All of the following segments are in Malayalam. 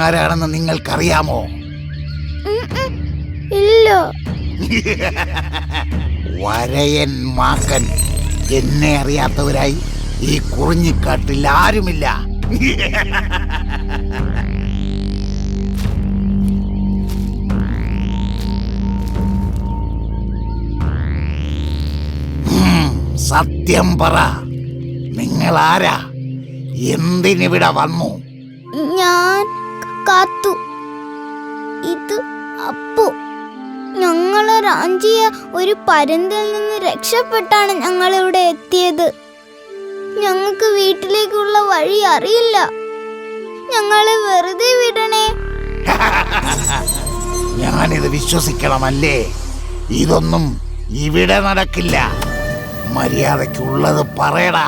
ആരാണെന്ന് നിങ്ങൾക്കറിയാമോ? ഇല്ല. വരയൻ മാക്കൻ. എന്നെ അറിയാത്തവരായി ഈ കുറിഞ്ഞിക്കാട്ടിൽ ആരുമില്ല. സത്യം പറ, നിങ്ങൾ ആരാ? എന്തിനിവിടെ വന്നു? ഞാൻ കാത്തു. ഇത് അപ്പു. ഞങ്ങളെ റാഞ്ചിയ ഒരു പരുന്തിൽ നിന്ന് രക്ഷപ്പെട്ടാണ് ഞങ്ങളിവിടെ എത്തിയത്. ഞങ്ങൾക്ക് വീട്ടിലേക്കുള്ള വഴി അറിയില്ല. ഞങ്ങളെ വെറുതെ വിടണേ. ഞാനിത് വിശ്വസിക്കണമല്ലേ? ഇതൊന്നും ഇവിടെ നടക്കില്ല. മര്യാദക്കുള്ളത് പറയടാ.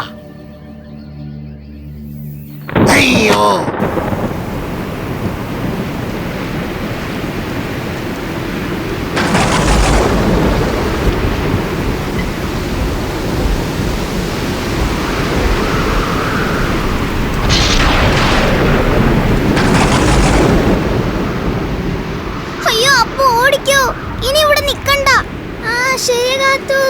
അയ്യോ, അയ്യോ അപ്പു, ഓടിക്കോ. ഇനി ഇവിടെ നിക്കണ്ട. ശരി കാത്തു.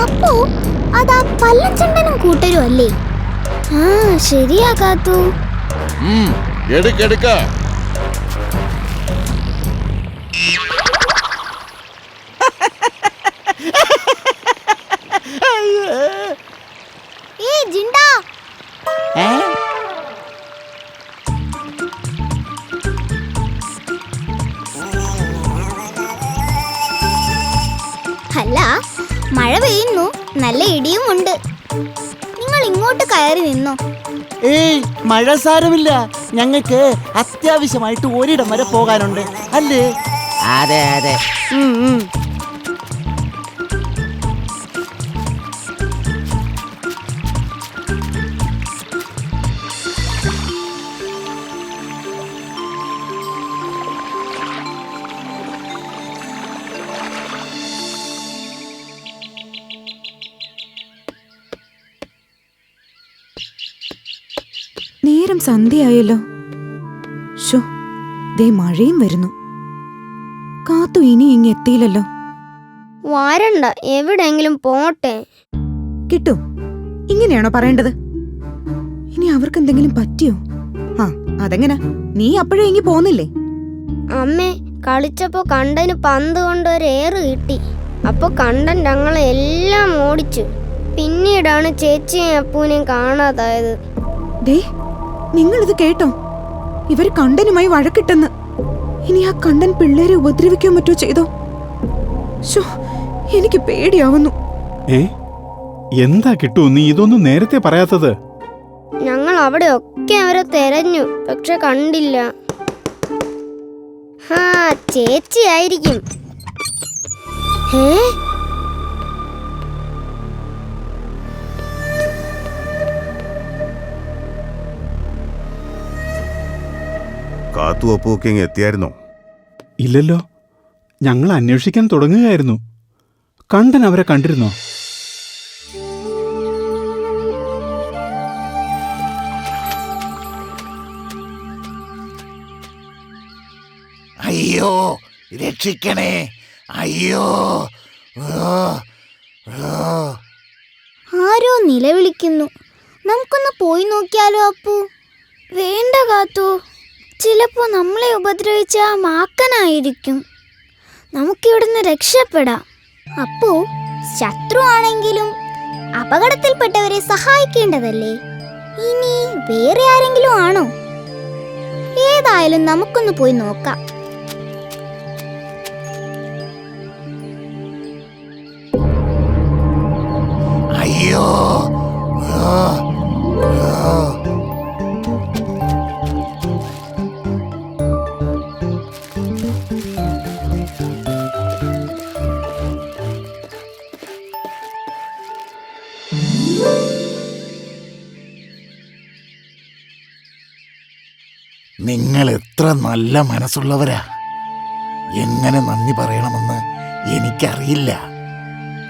അപ്പു, അതാ പല്ലച്ചണ്ടനും കൂട്ടരും അല്ലേ? ശരിയാ കാത്തു. എടുക്ക. ജിണ്ടാ, അല്ല, മഴ പെയ്യുന്നു, നല്ല ഇടിയും ഉണ്ട്. നിങ്ങൾ ഇങ്ങോട്ട് കയറി നിന്നോ. ഏയ്, മഴ സാരമില്ല. ഞങ്ങൾക്ക് അത്യാവശ്യമായിട്ട് ഒരിടം വരെ പോകാനുണ്ട് അല്ലേ? അതെ അതെ. നേരം സന്ധ്യയായല്ലോ. ശോ, ദേ മഴയും വരുന്നു. കാത്തു ഇനി ഇങ്ങെത്തിയില്ലല്ലോ. വരണ്ട, എവിടെയെങ്കിലും പോട്ടെ. കിട്ടും, ഇങ്ങനെയാണോ പറയേണ്ടത്? ഇനി അവർക്ക് എന്തെങ്കിലും പറ്റിയോ? അതെങ്ങനെ? നീ അപ്പോഴേ ഇങ്ങി പോന്നില്ലേ? അമ്മേ, കളിച്ചപ്പോ കണ്ടന് പന്ത് കൊണ്ട് ഒരു ഏറ് കിട്ടി. അപ്പൊ കണ്ടൻ ഞങ്ങളെ എല്ലാം ഓടിച്ചു. പിന്നീടാണ് ചേച്ചിയും അപ്പൂനെയും കാണാതായത്. ദേ, നിങ്ങളിത് കേട്ടോ? ഇവര് കണ്ടനുമായി വഴക്കിട്ടെന്ന്. ഇനി ആ കണ്ടൻ പിള്ളേരെ ഉപദ്രവിക്കാൻ പറ്റോ ചെയ്തോ? ശോ, എനിക്ക് പേടിയാവുന്നു. എന്താ കിട്ടൂ, നീ ഇതൊന്നും നേരത്തെ പറയാത്തത്? ഞങ്ങൾ അവിടെ ഒക്കെ അവരെ തെരഞ്ഞു, പക്ഷെ കണ്ടില്ല. ചേച്ചി ആയിരിക്കും. കാത്തു അപ്പുവൊക്കെ ഇങ്ങ് എത്തിയായിരുന്നോ? ഇല്ലല്ലോ, ഞങ്ങൾ അന്വേഷിക്കാൻ തുടങ്ങുകയായിരുന്നു. കണ്ടൻ അവരെ കണ്ടിരുന്നോ? അയ്യോ, രക്ഷിക്കണേ, അയ്യോ. ആരോ നിലവിളിക്കുന്നു. നമുക്കൊന്ന് പോയി നോക്കിയാലോ അപ്പു? വേണ്ട കാത്തു, ചിലപ്പോ നമ്മളെ ഉപദ്രവിച്ച ആ മാക്കനായിരിക്കും. നമുക്കിവിടുന്ന് രക്ഷപ്പെടാം. അപ്പു, ശത്രു ആണെങ്കിലും അപകടത്തിൽപ്പെട്ടവരെ സഹായിക്കേണ്ടതല്ലേ? ഇനി വേറെ ആരെങ്കിലും ആണോ? ഏതായാലും നമുക്കൊന്ന് പോയി നോക്കാം. അയ്യോ, നല്ല മനസ്സുള്ളവരാ. എങ്ങനെ നന്ദി പറയണമെന്ന് എനിക്കറിയില്ല.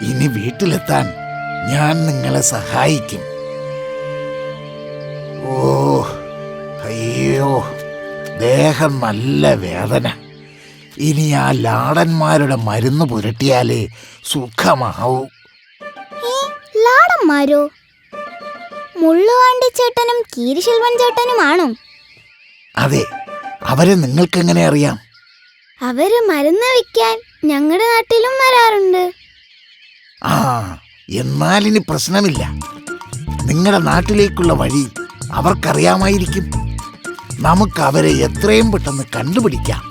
ഇനി വീട്ടിലെത്താൻ ഞാൻ നിങ്ങളെ സഹായിക്കും. ഓ അയ്യോ, ദേഹം നല്ല വേദന. ഇനി ആ ലാടന്മാരുടെ മരുന്ന് പുരട്ടിയാലേ സുഖമാവൂ. ലാടന്മാരോ? മുള്ളുവാണ്ടി ചേട്ടനും കീരിശെൽവൻ ചേട്ടനുമാണോ? അതെ, അവരെ നിങ്ങൾക്കെങ്ങനെ അറിയാം? അവര് മരുന്ന് വിൽക്കാൻ ഞങ്ങളുടെ നാട്ടിലും വരാറുണ്ട്. ആ, എന്നാലിനി പ്രശ്നമില്ല. നിങ്ങളുടെ നാട്ടിലേക്കുള്ള വഴി അവർക്കറിയാമായിരിക്കും. നമുക്ക് അവരെ എത്രയും പെട്ടെന്ന് കണ്ടുപിടിക്കാം.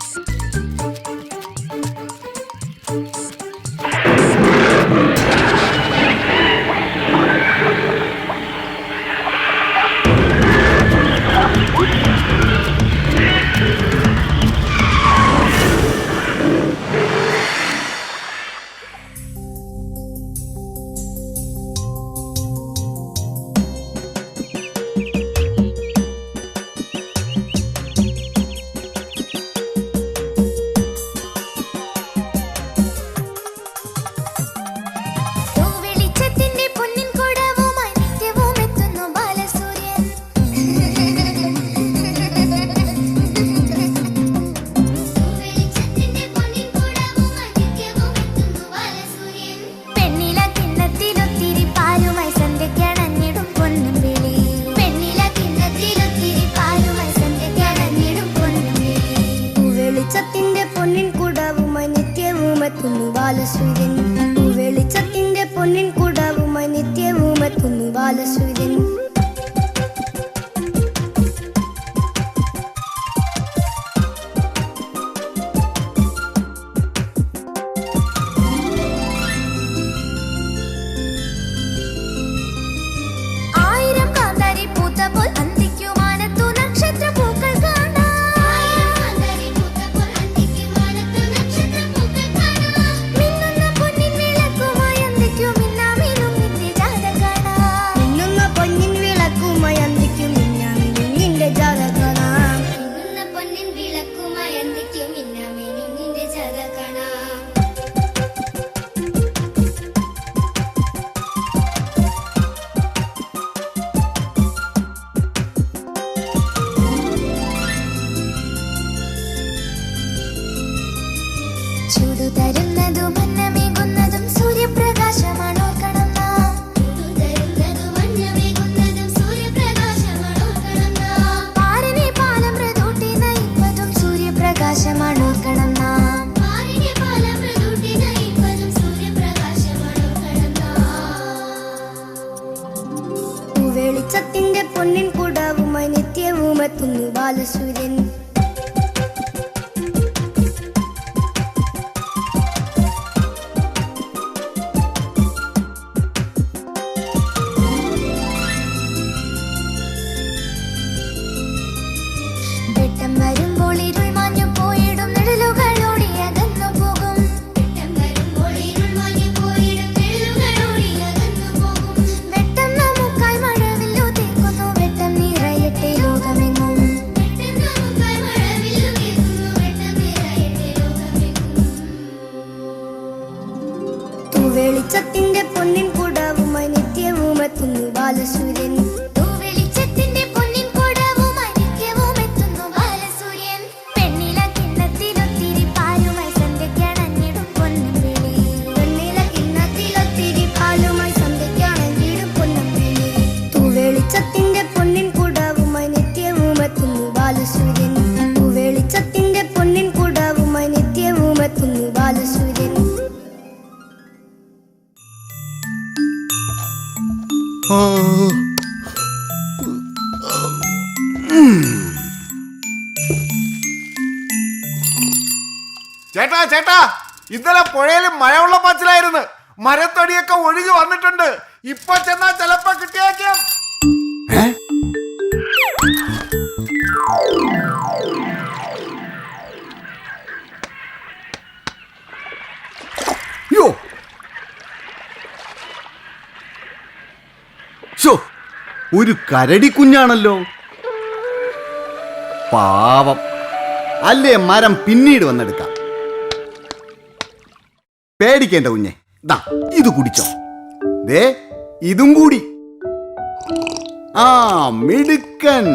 വെളിച്ചത്തിന്റെ പൊന്നിൻ കുടവുമായി നിത്യവും എത്തുന്നു ബാലസൂര്യൻ. ചുടുതരുന്നതും മന്നമേകുന്നതും സൂര്യപ്രകാശമാണോർക്കണം നാം. പാരിനെ പാലമൃതൂട്ടി നയിപ്പതും സൂര്യപ്രകാശമാണോർക്കണം നാം. വെളിച്ചത്തിന്റെ പൊന്നിൻ കുടവുമായി നിത്യവും എത്തുന്നു ബാലസൂര്യൻ. വെട്ടം വരുമ്പോൾ ഇരുൾ മാഞ്ഞു പോയിടും നിഴലുകളോടി അകന്നു പോകും. വെട്ടം നമുക്കായി മഴവില്ലു തീർക്കുന്നു. വെട്ടം നിറയട്ടെ ലോകമെങ്ങും. വെളിച്ചത്തിന്റെ പൊന്നിൻ കുടവുമായി നിത്യവും എത്തുന്നു ബാലസൂര്യൻ. വെളിച്ചത്തിന്റെ പൊന്നിൻ കുടവുമായി നിത്യവും എത്തുന്നു ബാലസൂര്യൻ. വെളിച്ചത്തിന്റെ പൊന്നിൻ കുടവുമായി നിത്യവും എത്തുന്നു ബാലസൂര്യൻ. ചേട്ടാ ചേട്ടാ, ഇന്നലെ പുഴയിൽ മഴയുള്ള പാച്ചിലായിരുന്നു. മരത്തടിയൊക്കെ ഒഴുകി വന്നിട്ടുണ്ട്. ഇപ്പൊ ചെന്നാ ചിലപ്പോ കിട്ടിയേക്കാം. ഒരു കരടി കുഞ്ഞാണല്ലോ, പാവം. അല്ലേ മരം പിന്നീട് വന്നെടുക്കാം. പേടിക്കേണ്ട കുഞ്ഞെ, ദാ ഇത് കുടിച്ചോ. ദേ ഇതും കൂടി. ആ മിടുക്കൻ.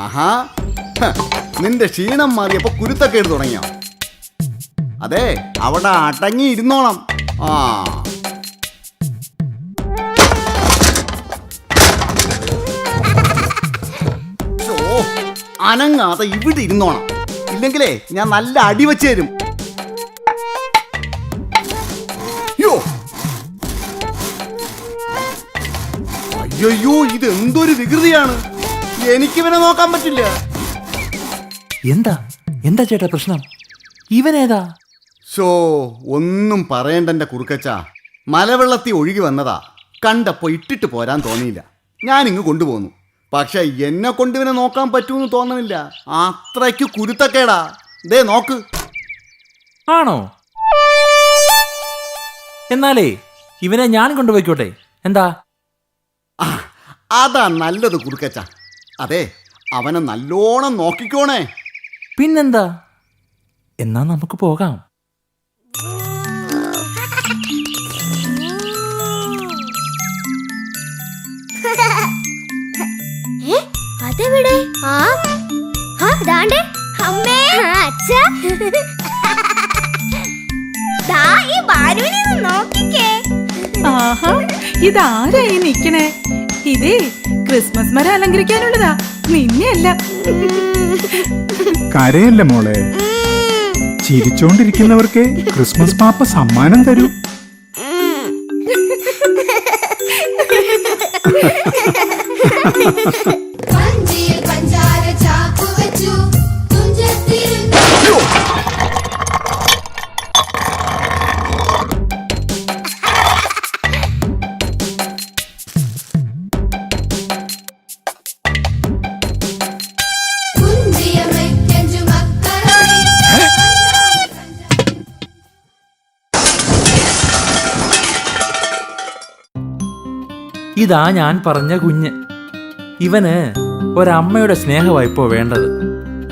ആഹാ, നിന്റെ ക്ഷീണം മാറിയപ്പോ കുരുത്തക്കേട് തുടങ്ങിയോ? അതെ, അവിടെ അടങ്ങി ഇരുന്നോണം. ആ അനങ്ങാതെ ഇവിടെ ഇരുന്നോണം, ഇല്ലെങ്കിലേ ഞാൻ നല്ല അടി വെച്ച് തരും. അയ്യോ, ഇത് എന്തൊരു വികൃതിയാണ്. എനിക്കിവനെ നോക്കാൻ പറ്റില്ല. എന്താ ചേട്ടാ പ്രശ്നം? ഇവനേതാ? ഒന്നും പറയണ്ടെന്റെ കുറുക്കച്ച. മലവെള്ളത്തിൽ ഒഴുകി വന്നതാ. കണ്ടപ്പോ ഇട്ടിട്ട് പോരാൻ തോന്നിയില്ല. ഞാനിങ്ങ് കൊണ്ടുപോന്നു. പക്ഷെ എന്നെ കൊണ്ട് ഇവനെ നോക്കാൻ പറ്റൂന്ന് തോന്നണില്ല. അത്രയ്ക്ക് കുരുത്തക്കേടാ. ദേ നോക്ക്. ആണോ? എന്നാലേ ഇവനെ ഞാൻ കൊണ്ടുപോയിക്കോട്ടെ, എന്താ? അതാ നല്ലത് കുറുക്കച്ച. അതെ, അവനെ നല്ലോണം നോക്കിക്കോണേ. പിന്നെന്താ? എന്നാ നമുക്ക് പോകാം. അതെവിടെ? അമ്മേ, അച്ഛാ, ഈ ബാലുവിനെ നോക്കിക്കേ. ആഹാ, ഇതാരായി നിക്കണേ? ഇതേ ക്രിസ്മസ് മരം അലങ്കരിക്കാനുള്ളതാ, നിന്നെയല്ല. കരയല്ല മോളെ, ചിരിച്ചോണ്ടിരിക്കുന്നവർക്ക് ക്രിസ്മസ് പാപ്പ സമ്മാനം തരൂ. ഇതാ ഞാൻ പറഞ്ഞ കുഞ്ഞ്. ഇവന് ഒരമ്മയുടെ സ്നേഹമായിപ്പോ വേണ്ടത്.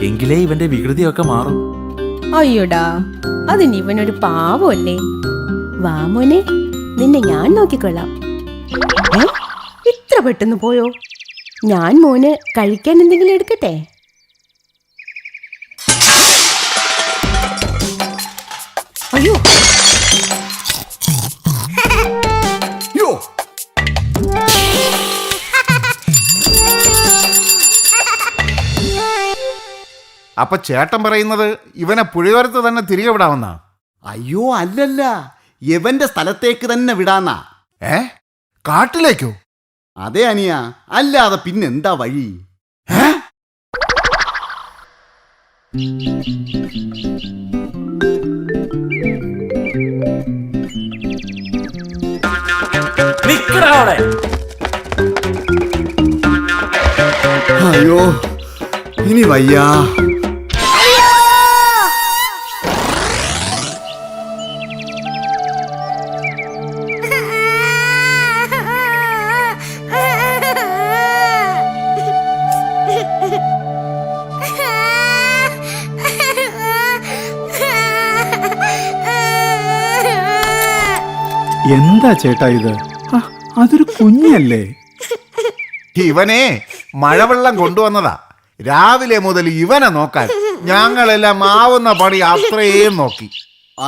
എങ്കിലേ ഇവന്റെ വികൃതിയൊക്കെ മാറും. അയ്യോടാ, അതിന് ഇവനൊരു പാവമല്ലേ. വാ മോനെ, നിന്നെ ഞാൻ നോക്കിക്കൊള്ളാം. ഇത്ര പെട്ടെന്ന് പോയോ? ഞാൻ മോന് കഴിക്കാൻ എന്തെങ്കിലും എടുക്കട്ടെ? അയ്യോ, അപ്പൊ ചേട്ടൻ പറയുന്നത് ഇവനെ പുഴയോരത്ത് തന്നെ തിരികെ വിടാമെന്നാ? അയ്യോ അല്ലല്ല, ഇവന്റെ സ്ഥലത്തേക്ക് തന്നെ വിടാന്നാ. കാട്ടിലേക്കോ? അതെ അനിയ, അല്ലാതെ പിന്നെന്താ വഴി? അയ്യോ, ഇനി വയ്യാ. എന്താ ചേട്ടാ ഇത്? അതൊരു കുഞ്ഞല്ലേ. ഇവനെ മഴവെള്ളം കൊണ്ടുവന്നതാ. രാവിലെ മുതൽ ഇവനെ നോക്കാൻ ഞങ്ങളെല്ലാം ആവുന്ന പണി അത്രയും നോക്കി.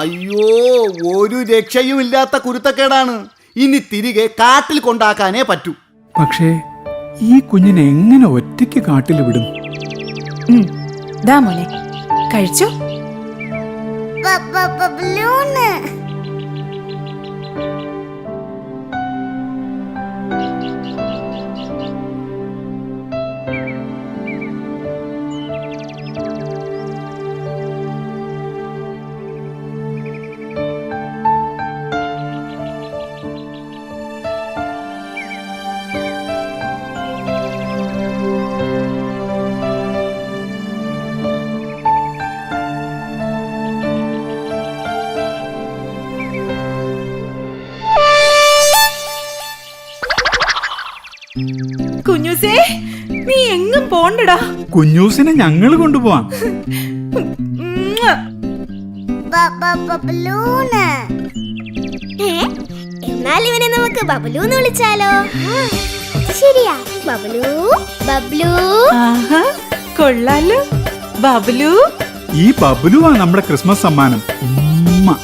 അയ്യോ, ഒരു രക്ഷയും ഇല്ലാത്ത കുരുത്തക്കേടാണ്. ഇനി തിരികെ കാട്ടിൽ കൊണ്ടാക്കാനേ പറ്റൂ. പക്ഷേ ഈ കുഞ്ഞിനെ എങ്ങനെ ഒറ്റയ്ക്ക് കാട്ടിൽ വിടും? ദാ മോനെ, കഴിച്ചോ. കുഞ്ഞൂസേ, നീ എങ്ങും പോണ്ടടാ. കുഞ്ഞൂസിനെ ഞങ്ങൾ കൊണ്ടുപോവാം. എന്നാൽ ഇവനെ നമുക്ക് ബബ്ലു എന്ന് വിളിച്ചാലോ? ശരിയാ, ബബ്ലു ബബ്ലു. ആഹാ, കൊള്ളാലോ ബബ്ലു. ഈ ബബ്ലുവാ നമ്മുടെ ക്രിസ്മസ് സമ്മാനം. ഉമ്മ.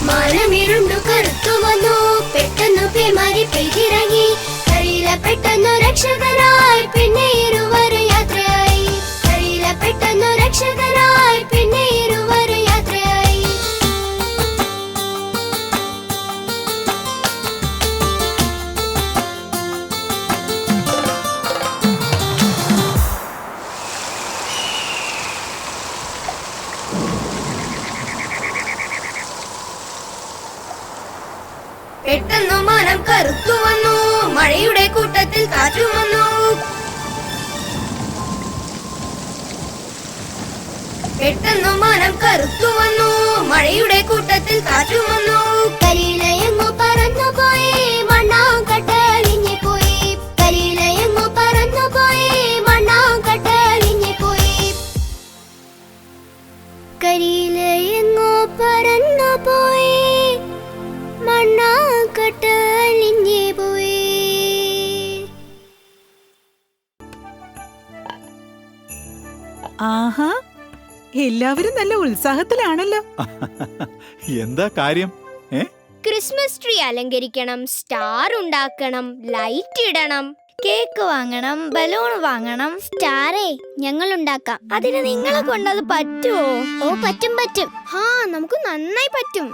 മാനമിരുണ്ടു കറുത്തു വന്നു, പെട്ടെന്നു പേമാരി പെയ്തിറങ്ങി. കരിയില പെട്ടെന്നു രക്ഷകനായി, പിന്നെ ഇരുവരും യാത്രയായി. കരിയില പെട്ടെന്നു രക്ഷകനായി, പിന്നെ ഇരുവരും യാത്രയായി. പെട്ടെന്നു മാനം കറുത്തു വന്നു, മഴയുടെ കൂട്ടത്തിൽ കാറ്റും വന്നു. പെട്ടെന്നു മാനം കറുത്തു വന്നു, മഴയുടെ കൂട്ടത്തിൽ കാറ്റും വന്നു. കരിയിലയെങ്ങു പറന്നുപോയി, മണ്ണാങ്കട്ട അലിഞ്ഞു പോയി. കരിയിലയെങ്ങു പറന്നുപോയി, മണ്ണാങ്കട്ട അലിഞ്ഞു പോയി. കരിയിലയെങ്ങു പറന്നുപോയി, മണ്ണാങ്കട്ട അലിഞ്ഞു പോയി. ആഹാ, എല്ലാവരും നല്ല ഉത്സാഹത്തിലാണല്ലോ. എന്താ കാര്യം? ക്രിസ്മസ് ട്രീ അലങ്കരിക്കണം, സ്റ്റാർ ഉണ്ടാക്കണം, ലൈറ്റ് ഇടണം, കേക്ക് വാങ്ങണം, ബലൂൺ വാങ്ങണം. സ്റ്റാറേ ഞങ്ങൾ ഉണ്ടാക്കാം. അതിന് നിങ്ങളെ കൊണ്ടത് പറ്റുമോ? ഓ പറ്റും പറ്റും. ഹാ, നമുക്ക് നന്നായി പറ്റും.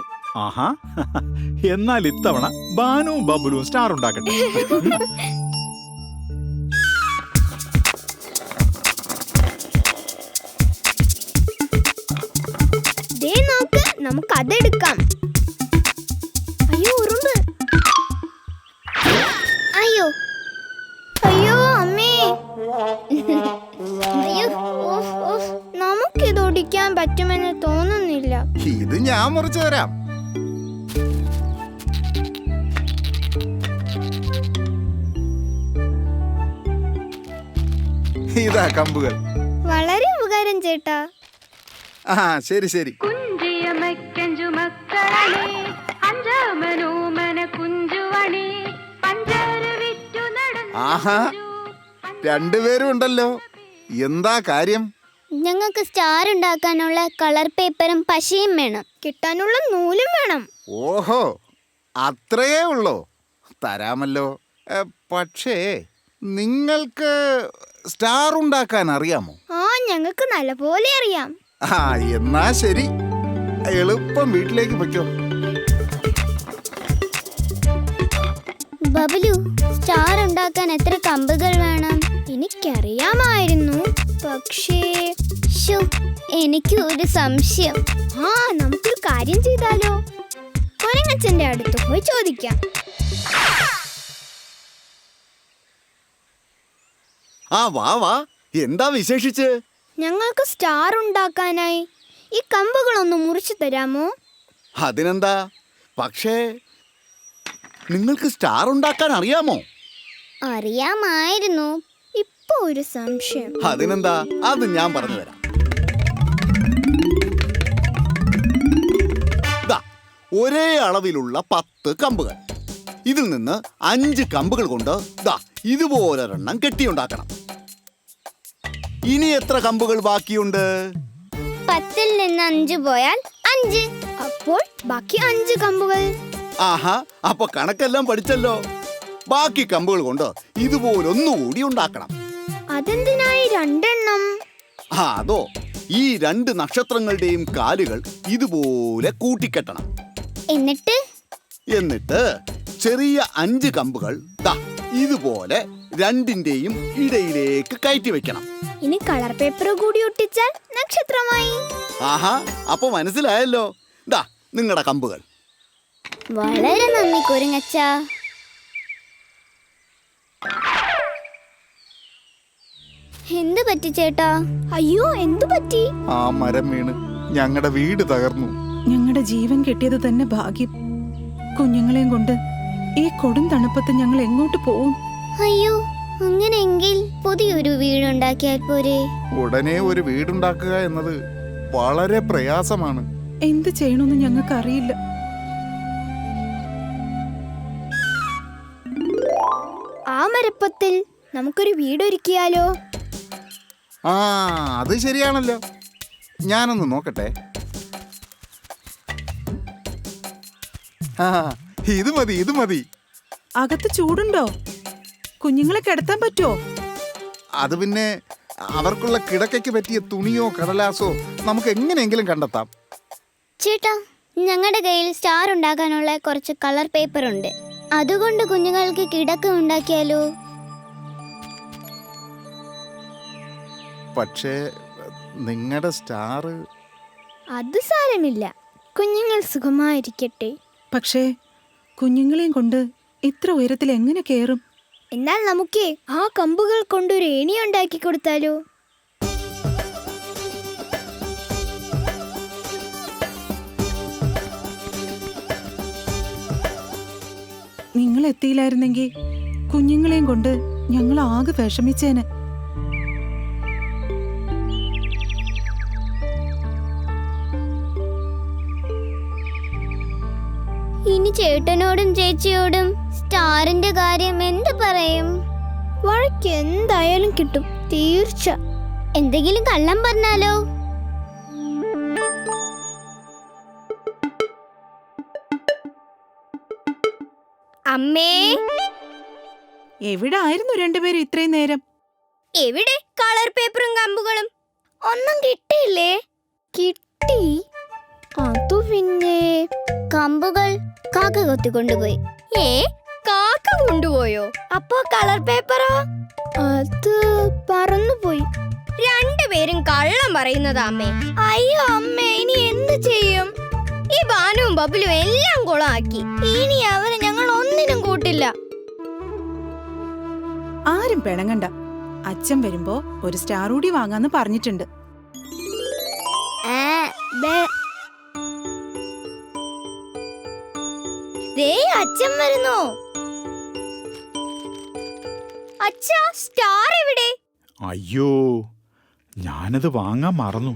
ആഹാ, എന്നാൽ ഇത്തവണ ബാനുവും ബബ്ലുവും സ്റ്റാർ ഉണ്ടാക്കട്ടെ. ദേ നോക്ക്, നമുക്ക് അതെടുക്കാം. അയ്യോ ഉറുമ്പ്. അയ്യോ അയ്യോ അമ്മേ. അയ്യോ ഓഫ് ഓഫ്. നമുക്കിത് ഓടിക്കാൻ പറ്റുമെന്ന് തോന്നുന്നില്ല. ഇത് ഞാൻ മുറിച്ചു തരാം. ഇതാ കമ്പുകൾ. വളരെ ഉപകാരം ചേട്ടാ. ആ ശരി ശരി. ആഹാ, രണ്ടുപേരും ഉണ്ടല്ലോ. എന്താ കാര്യം? ഞങ്ങൾക്ക് സ്റ്റാർ ഉണ്ടാക്കാനുള്ള കളർ പേപ്പറും പശയും വേണം. കിട്ടാനുള്ള നൂലും വേണം. ഓഹോ, അത്രയേ ഉള്ളോ? തരാമല്ലോ. പക്ഷേ നിങ്ങൾക്ക് സ്റ്റാർ ഉണ്ടാക്കാൻ അറിയാമോ? ആ, ഞങ്ങൾക്ക് നല്ലപോലെ അറിയാം. ആ, എന്നാ ശരി, എളുപ്പം വീട്ടിലേക്ക് പൊയ്ക്കോ. ബബലു, സ്റ്റാർ ഉണ്ടാക്കാൻ എത്ര കമ്പുകൾ വേണം? എനിക്കറിയാമായിരുന്നു, പക്ഷേ എനിക്ക് ഒരു സംശയം. ആ, നമുക്കൊരു കാര്യം ചെയ്താലോ? കൊരങ്ങച്ചന്റെ അടുത്ത് പോയി ചോദിക്കാം. ആ, വാ വാ, എന്താ വിശേഷിച്ച്? ഞങ്ങൾക്ക് സ്റ്റാർ ഉണ്ടാക്കാനായി ഈ കമ്പുകളൊന്ന് മുറിച്ചു തരാമോ? അതിനെന്താ, പക്ഷേ നിങ്ങൾക്ക് സ്റ്റാർ ഉണ്ടാക്കാൻ അറിയാമോ? അറിയാമായിരുന്നു, ഇപ്പൊ ഒരു സംശയം. അതിനെന്താ, അത് ഞാൻ പറഞ്ഞു തരാം. ദാ, ഒരേ അളവിലുള്ള 10 കമ്പുകൾ. ഇതിൽ നിന്ന് 5 കമ്പുകൾ കൊണ്ട് ദാ ഇതുപോലൊരെണ്ണം കെട്ടിയുണ്ടാക്കണം. ഇനി എത്ര കമ്പുകൾ ബാക്കിയുണ്ട്? 10-ൽ നിന്ന് 5 പോയാൽ 5. അപ്പോൾ ബാക്കി 5 കമ്പുകൾ. ആഹാ, അപ്പൊ കണക്കെല്ലാം പഠിച്ചല്ലോ. ബാക്കി കമ്പുകൾ കൊണ്ട് ഇതുപോലൊന്നുകൂടി ഉണ്ടാക്കണം. അതെന്തിനായി 2 എണ്ണം? അതോ, ഈ 2 നക്ഷത്രങ്ങളുടെയും കാലുകൾ ഇതുപോലെ കൂട്ടിക്കെട്ടണം. എന്നിട്ട് ചെറിയ 5 കമ്പുകൾ ദാ ഇതുപോലെ രണ്ടിന്റെയും ഇടയിലേക്ക് കയറ്റി വെക്കണം. ഇനി കളർ പേപ്പർ കൂടി ഒട്ടിച്ചാൽ നക്ഷത്രമായി. ആഹാ, അപ്പൊ മനസ്സിലായല്ലോ. ദാ നിങ്ങളുടെ കമ്പുകൾ. വളരെ നന്ദി കുരങ്ങച്ച. എന്ത് പറ്റി ചേട്ടാ? അയ്യോ, എന്തു പറ്റി? ആ മരം വീണ് ഞങ്ങളുടെ വീട് തകർന്നു. ഞങ്ങളുടെ ജീവൻ കിട്ടിയത് തന്നെ ഭാഗ്യം. കുഞ്ഞുങ്ങളെയും കൊണ്ട് ഈ കൊടും തണുപ്പത്ത് ഞങ്ങൾ എങ്ങോട്ട് പോവും? അയ്യോ, അങ്ങനെയെങ്കിൽ പുതിയൊരു വീടുണ്ടാക്കിയാൽ പോരെ? ഉടനെ ഒരു വീടുണ്ടാക്കുക എന്നത് വളരെ പ്രയാസമാണ്. എന്ത് ചെയ്യണമെന്ന് ഞങ്ങൾക്ക് അറിയില്ല. ആ മരപ്പത്തിൽ നമുക്കൊരു വീടൊരുക്കിയാലോ? ആ, അത് ശരിയാണല്ലോ. ഞാനൊന്ന് നോക്കട്ടെ. ആ, ഇത് മതി, ഇത് മതി. അകത്ത് ചൂടുണ്ടോ? കുഞ്ഞുങ്ങളെ കിടത്താൻ പറ്റുമോ? അത് പിന്നെ അവർക്കുള്ള കിടക്കയ്ക്ക് പറ്റിയ തുണിയോ കടലാസോ നമുക്ക് എങ്ങനെയെങ്കിലും കണ്ടെത്താം. ചേട്ടാ, ഞങ്ങളുടെ കയ്യിൽ സ്റ്റാർ ഉണ്ടാക്കാനുള്ള കുറച്ച് കളർ പേപ്പർ ഉണ്ട്. അതുകൊണ്ട് കുഞ്ഞുങ്ങൾക്ക് കിടക്ക ഉണ്ടാക്കിയാലോ? പക്ഷേ നിങ്ങളുടെ സ്റ്റാർ... അത് സാരമില്ല, കുഞ്ഞുങ്ങൾ സുഖമായിരിക്കട്ടെ. പക്ഷേ കുഞ്ഞുങ്ങളെയും കൊണ്ട് ഇത്ര ഉയരത്തിൽ എങ്ങനെ കയറും? എന്നാൽ നമുക്ക് ആ കമ്പുകൾ കൊണ്ടൊരു ഏണി ഉണ്ടാക്കി കൊടുത്താലോ? നിങ്ങൾ എത്തിയില്ലായിരുന്നെങ്കിൽ കുഞ്ഞുങ്ങളെയും കൊണ്ട് ഞങ്ങൾ ആകെ വിഷമിച്ചേനെ. ഇനി ചേട്ടനോടും ചേച്ചിയോടും സ്റ്റാറിന്റെ കാര്യം എന്ത് പറയും? വഴക്ക് എന്തായാലും കിട്ടും, തീർച്ച. എന്തെങ്കിലും കള്ളം പറഞ്ഞാലോ? അമ്മേ, എവിടെ ആയിരുന്നു രണ്ടുപേരും ഇത്രയും നേരം? എവിടെ കളർ പേപ്പറും കമ്പുകളും? ഒന്നും കിട്ടിയില്ലേ? കിട്ടി, അതു പിന്നെ കമ്പുകൾ കാക്ക കൊത്തിക്കൊണ്ടുപോയി. കാക്ക കൊണ്ടുപോയോ? അപ്പോ കളർ പേപ്പറോ? അത് പറന്നുപോയി. രണ്ടുപേരും കള്ളം പറയുന്നതാ അമ്മേ. അയ്യോ അമ്മേ, ഇനി എന്ത് ചെയ്യും? ഈ ബാനുവും ബബുലും എല്ലാം കുളമാക്കി. ഇനി അവരെ ഞങ്ങൾ ഒന്നിനും കൂട്ടില്ല. ആരും പിണങ്ങണ്ട. അച്ഛൻ വരുമ്പോ ഒരു സ്റ്റാർ കൂടി വാങ്ങാന്ന് പറഞ്ഞിട്ടുണ്ട്. അച്ഛൻ വരുന്നു. അച്ഛാ, സ്റ്റാർ എവിടെ? അയ്യോ, ഞാനത് വാങ്ങാൻ മറന്നു.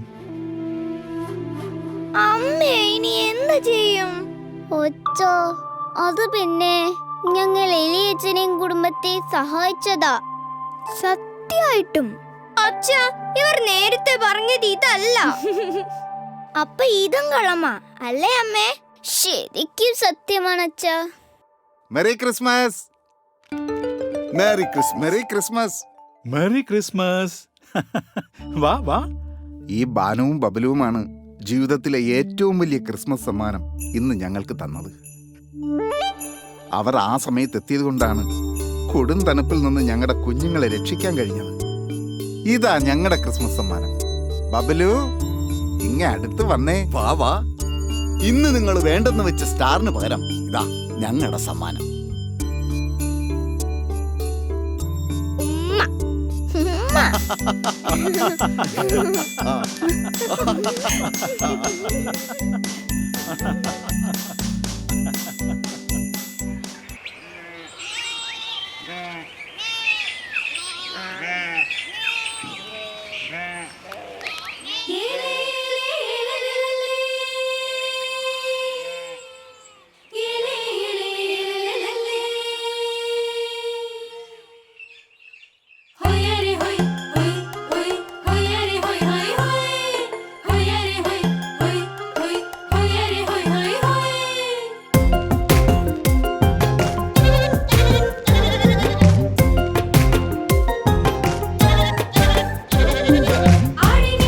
അമ്മേ, ഇനി എന്ത് ചെയ്യും? ഒച്ചോ, അത് പിന്നെ ഞങ്ങൾ എലിയച്ഛനെയും കുടുംബത്തെ സഹായിച്ചതാ. സത്യമായിട്ടും? അച്ഛാ, ഇവർ നേരത്തെ പറഞ്ഞത് ഇതല്ല. അപ്പൊ ഇതും കള്ളമാ അല്ലേ അമ്മേ? ശരിക്കും സത്യമാണ് അച്ഛാ. Merry Christmas. Merry Christmas. Merry Christmas. വാ വാ. ഈ ബാനുവും ബബലുവുമാണ് ജീവിതത്തിലെ ഏറ്റവും വലിയ ക്രിസ്മസ് സമ്മാനം ഇന്ന് ഞങ്ങൾക്ക് തന്നത്. അവർ ആ സമയത്ത് എത്തിയത് കൊണ്ടാണ് കൊടും തണുപ്പിൽ നിന്ന് ഞങ്ങളുടെ കുഞ്ഞുങ്ങളെ രക്ഷിക്കാൻ കഴിഞ്ഞത്. ഇതാ ഞങ്ങളുടെ ക്രിസ്മസ് സമ്മാനം. ബബലു, ഇങ്ങ അടുത്ത് വന്നേ. വാ വാ. ഇന്ന് നിങ്ങൾ വേണ്ടെന്ന് വെച്ച സ്റ്റാറിന് പകരം ഇതാ ഞങ്ങളുടെ സമ്മാനം. ആടി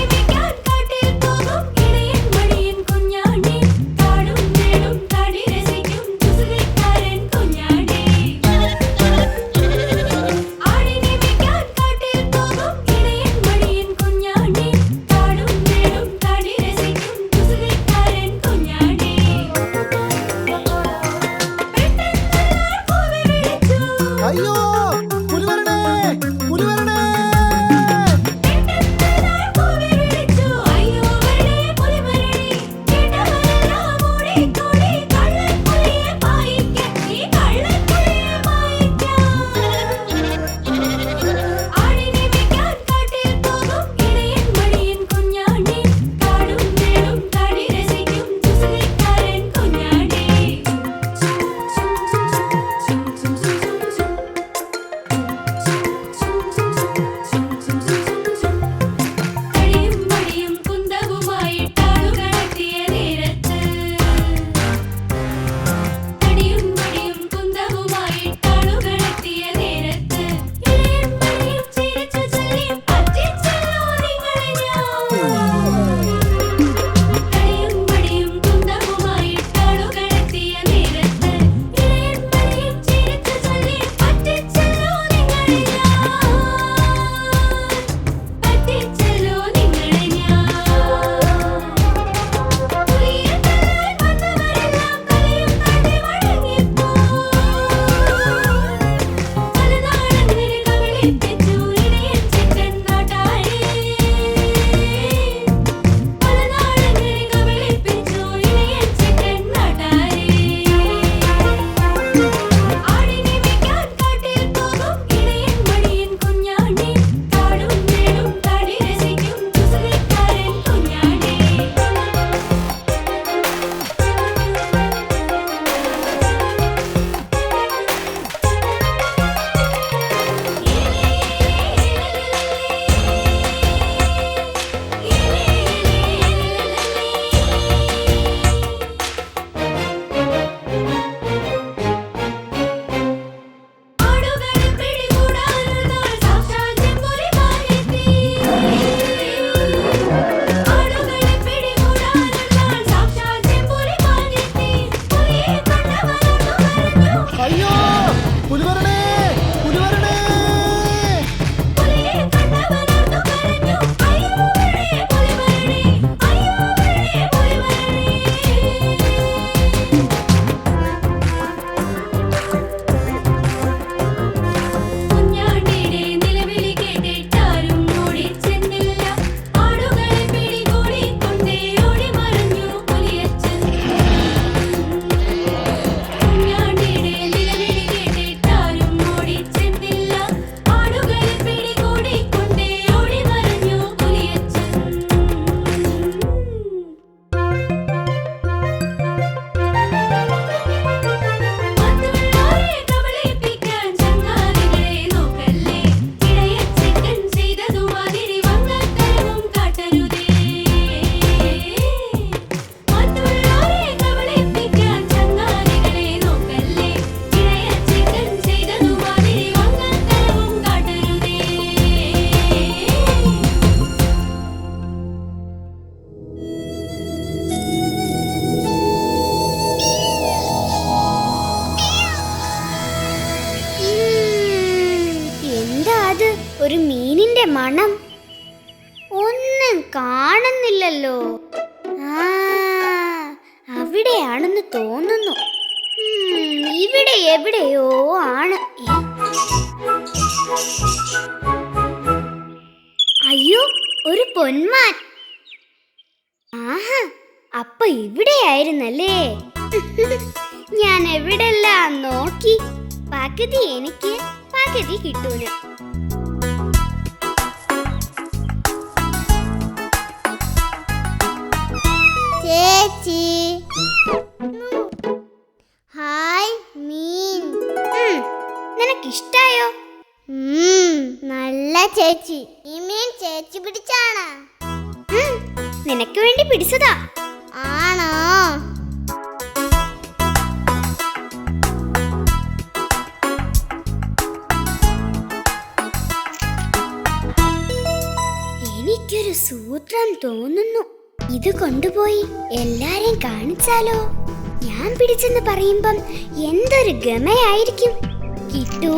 കാണുന്നില്ലല്ലോ. ആ, അവിടെയാണെന്ന് തോന്നുന്നു. ഇവിടെ എവിടെയോ ആണ്. അയ്യോ, ഒരു പൊന്മാൻ. ആഹാ, അപ്പൊ ഇവിടെയായിരുന്നല്ലേ. ഞാൻ എവിടെല്ലാം നോക്കി. പകുതി എനിക്ക്, പകുതി കിട്ടൂല. ചേച്ചി, ഹായ് മീൻ. നിനക്കിഷ്ടായോ? നല്ല ചേച്ചി. ഈ മീൻ ചേച്ചി പിടിച്ചാണ്? നിനക്ക് വേണ്ടി പിടിച്ചതാ. ആണോ? എനിക്കൊരു സൂത്രം തോന്നുന്നു. ഇത് കൊണ്ടുപോയി എല്ലാരെയും കാണിച്ചാലോ? ഞാൻ പിടിച്ചെന്ന് പറയുമ്പം എന്തൊരു ഗമയായിരിക്കും. കിട്ടൂ,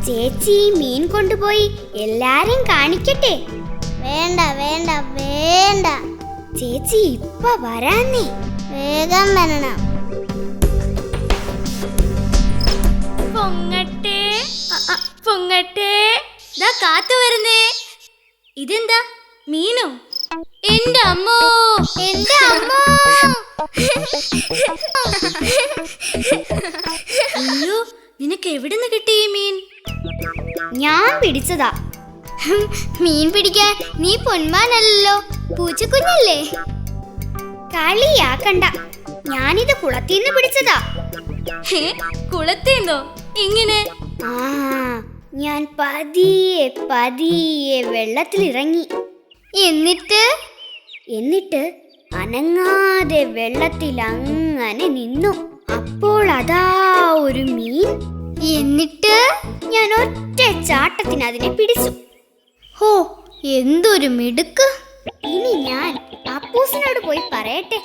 ചേച്ചി മീൻ കൊണ്ടുപോയി എല്ലാരെയും കാണിക്കട്ടെ. വേണ്ട വേണ്ട വേണ്ട, ചേച്ചി ഇപ്പൊ വരാന്നേ. വേഗം വരണം. പൊങ്ങട്ടെ പൊങ്ങട്ടെ, ദാ കാത്തു വരുന്നേ. ഇതെന്താ, മീനോ? എന്റെ അമ്മോ, എന്റെ അമ്മോ. അയ്യോ, നിനക്ക് എവിടുന്ന് കിട്ടി ഈ മീൻ? ഞാൻ പിടിച്ചതാ. മീൻ പിടിക്കാൻ നീ പൊന്മാനല്ലോ, പൂച്ചക്കുഞ്ഞല്ലേ. കളിയാക്കണ്ട, ഞാനിത് കുളത്തിന്ന് പിടിച്ചതാ. കുളത്തിന്നോ? എങ്ങനെ? ആ, ഞാൻ പതിയെ പതിയെ വെള്ളത്തിലിറങ്ങി. എന്നിട്ട് അനങ്ങാതെ വെള്ളത്തിൽ അങ്ങനെ നിന്നു. അപ്പോൾ അതാ ഒരു മീൻ. എന്നിട്ട് ഞാൻ ഒറ്റ ചാട്ടത്തിന് അതിനെ പിടിച്ചു. ഹോ, എന്തൊരു മിടുക്ക്. ഇനി ഞാൻ അപ്പൂസിനോട് പോയി പറയട്ടെ.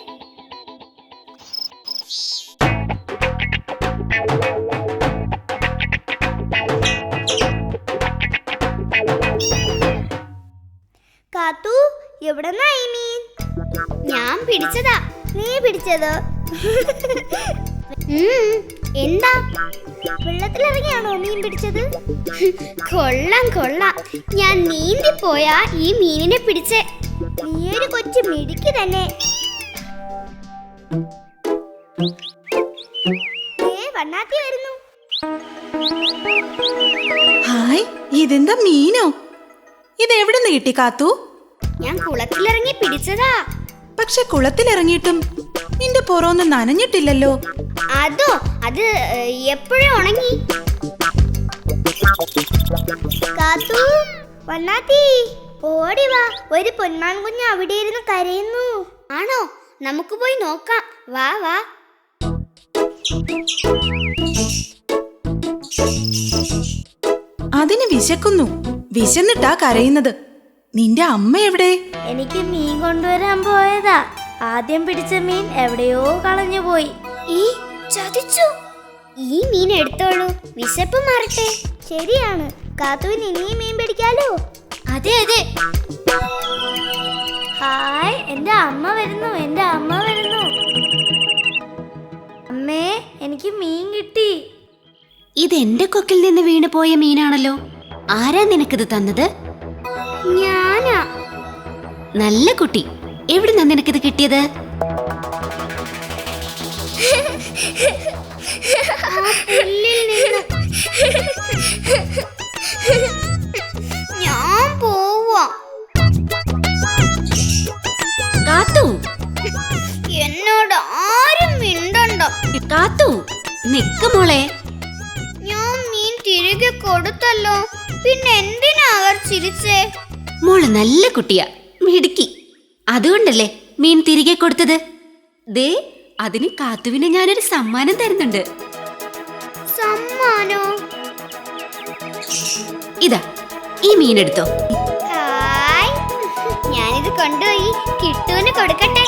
കാത്തു, എവിടെന്നാ ഈ മീൻ? ഞാൻ പിടിച്ചതാ. നീ പിടിച്ചതോ? എന്താ, വെള്ളത്തിലിറങ്ങിയാണോ മീൻ പിടിച്ചത്? കൊള്ളാം കൊള്ളാം, ഞാൻ നീന്തിപ്പോയാ ഈ മീനിനെ പിടിച്ചേ. നീയൊരു കൊച്ചു മിടുക്കി തന്നെ. വണ്ണാത്തി വരുന്നു. ഹായ്, ഇതെന്താ മീനോ? ഇതെവിടുന്ന് കിട്ടി കാത്തു? ഞാൻ കുളത്തിലിറങ്ങി പിടിച്ചതാ. പക്ഷെ കുളത്തിലിറങ്ങിയിട്ടും നിന്റെ പുറമൊന്നും നനഞ്ഞിട്ടില്ലല്ലോ. അത് എപ്പോഴും ഉണങ്ങി. കാത്തു, വണ്ണാത്തി, ഓടി വാ. ഒരു പൊന്മാൻ കുഞ്ഞ് അവിടെ ഇരുന്ന് കരയുന്നു. ആണോ? നമുക്ക് പോയി നോക്കാം. വാ വാ. അതിന് വിശക്കുന്നു. വിശന്നിട്ടാ കരയുന്നത്. നിന്റെ അമ്മ എവിടെ? എനിക്ക് മീൻ കൊണ്ടുവരാൻ പോയതാ. ആദ്യം പിടിച്ച മീൻ എവിടെയോ കളഞ്ഞു പോയി. ചതിച്ചു. ഈ മീൻ എടുത്തോളൂ, വിശപ്പ് മാറട്ടെ. ശരിയാണ്, കാത്തുവിന് ഇനിയും മീൻ പിടിക്കാലോ. അതെ അതെ. ഹായ്, എന്റെ അമ്മ വരുന്നു, എന്റെ അമ്മ വരുന്നു. അമ്മേ, എനിക്ക് മീൻ കിട്ടി. ഇതെന്റെ കൊക്കിൽ നിന്ന് വീണു പോയ മീനാണല്ലോ. ആരാ നിനക്കിത് തന്നത്? ഞാനാ. നല്ല കുട്ടി. എവിടുന്നാ നിനക്കിത് കിട്ടിയത്? ഞാൻ പോവാ. കാത്തു, എന്നോട് ആരും മിണ്ടണ്ട. കാത്തു, നിക്ക് മോളെ. ഞാൻ മീൻ തിരികെ കൊടുത്തല്ലോ, പിന്നെ എന്തിനാ അവർ ചിരിച്ചേ? മോള് നല്ല കുട്ടിയാ, മിടുക്കി. അതുകൊണ്ടല്ലേ മീൻ തിരികെ കൊടുത്തത്. ദേ, അതിന് കാത്തുവിന് ഞാനൊരു സമ്മാനം തരുന്നുണ്ട്. സമ്മാനോ? ഇതാ, ഈ മീൻ എടുത്തോ. ഹായ്, ഞാനിത് കൊണ്ടുപോയി കിട്ടുവിന് കൊടുക്കട്ടെ.